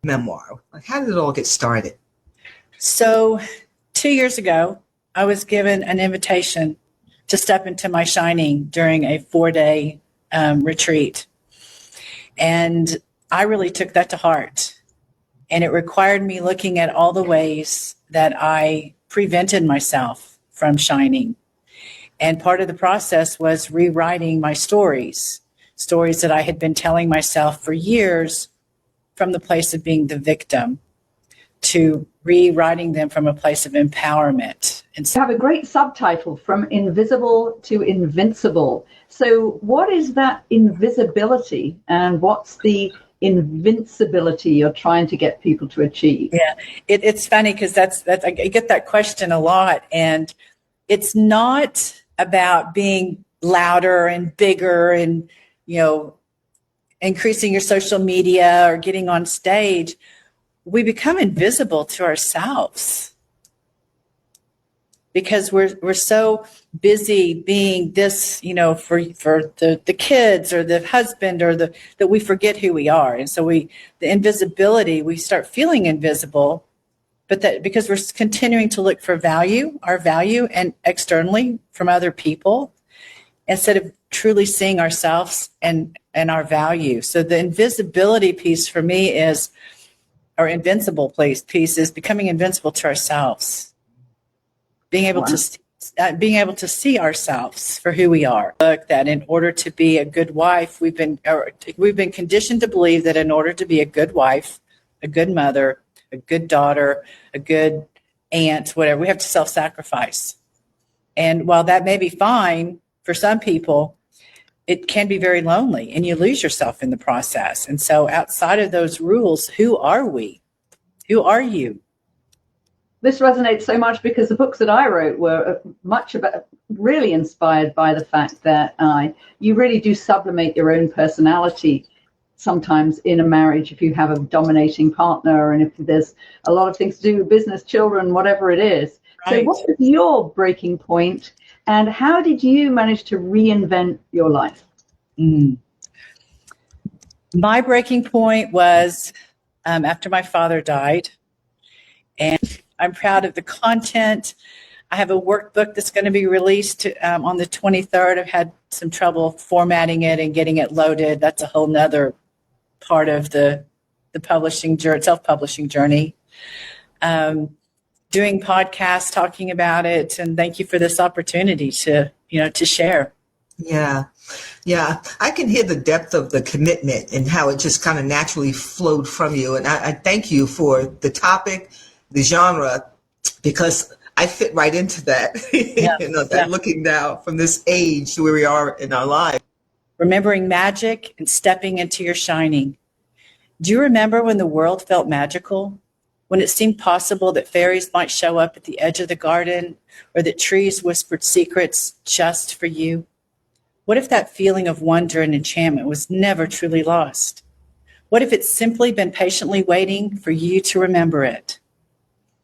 memoir? Like, how did it all get started? So 2 years ago, I was given an invitation to step into my shining during a 4-day retreat. And I really took that to heart. And it required me looking at all the ways that I prevented myself from shining. And part of the process was rewriting my stories that I had been telling myself for years from the place of being the victim to rewriting them from a place of empowerment. And You have a great subtitle, From Invisible to Invincible. So what is that invisibility and what's the invincibility you're trying to get people to achieve? yeah, it's funny because that's I get that question a lot, and it's not about being louder and bigger and increasing your social media or getting on stage. We become invisible to ourselves because we're so busy being this, for the kids or the husband or that we forget who we are. And so the invisibility, we start feeling invisible, but that because we're continuing to look for our value and externally from other people, instead of truly seeing ourselves and our value. So the invisibility piece for me is, or invincible piece is becoming invincible to ourselves, being able to see ourselves for who we are. Look, that in order to be a good wife, we've been conditioned to believe that in order to be a good wife, a good mother, a good daughter, a good aunt, whatever, we have to self-sacrifice. And while that may be fine for some people, it can be very lonely and you lose yourself in the process. And so outside of those rules, who are we? Who are you? This resonates so much because the books that I wrote were much about, really inspired by the fact that you really do sublimate your own personality sometimes in a marriage if you have a dominating partner and if there's a lot of things to do with business, children, whatever it is. Right. So what was your breaking point and how did you manage to reinvent your life? My breaking point was after my father died, and I'm proud of the content. I have a workbook that's going to be released on the 23rd. I've had some trouble formatting it and getting it loaded. That's a whole nother part of the publishing journey, self-publishing journey. Doing podcasts, talking about it, and thank you for this opportunity to share. Yeah. I can hear the depth of the commitment and how it just kind of naturally flowed from you. And I thank you for the topic, the genre, because I fit right into that. Looking now from this age to where we are in our lives. Remembering magic and stepping into your shining. Do you remember when the world felt magical? When it seemed possible that fairies might show up at the edge of the garden or that trees whispered secrets just for you? What if that feeling of wonder and enchantment was never truly lost? What if it's simply been patiently waiting for you to remember it?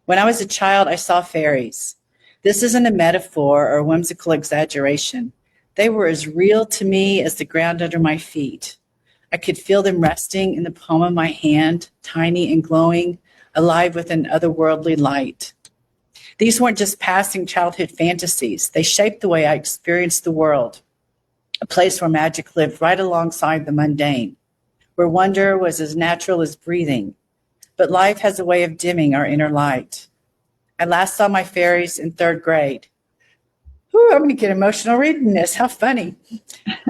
When I was a child, I saw fairies. This isn't a metaphor or a whimsical exaggeration. They were as real to me as the ground under my feet. I could feel them resting in the palm of my hand, tiny and glowing, alive with an otherworldly light. These weren't just passing childhood fantasies. They shaped the way I experienced the world, a place where magic lived right alongside the mundane, where wonder was as natural as breathing. But life has a way of dimming our inner light. I last saw my fairies in 3rd grade. Ooh, I'm going to get emotional reading this. How funny.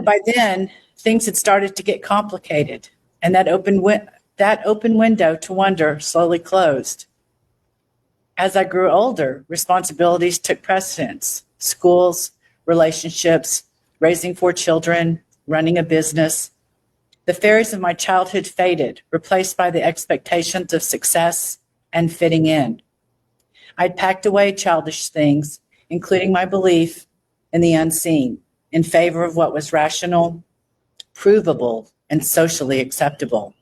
By then, things had started to get complicated, and that open window to wonder slowly closed. As I grew older, responsibilities took precedence. Schools, relationships, raising 4 children, running a business. The fairies of my childhood faded, replaced by the expectations of success and fitting in. I'd packed away childish things, including my belief in the unseen, in favor of what was rational, provable, and socially acceptable.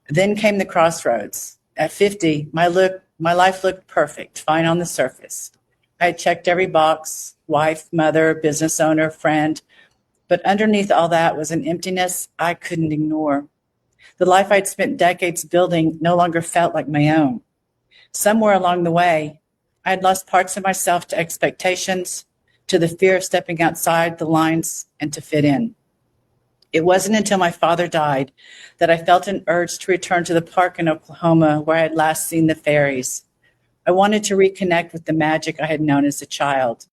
Then came the crossroads. At 50, my life looked perfect, fine on the surface. I had checked every box: wife, mother, business owner, friend. But underneath all that was an emptiness I couldn't ignore. The life I'd spent decades building no longer felt like my own. Somewhere along the way, I had lost parts of myself to expectations, to the fear of stepping outside the lines and to fit in. It wasn't until my father died that I felt an urge to return to the park in Oklahoma where I had last seen the fairies. I wanted to reconnect with the magic I had known as a child.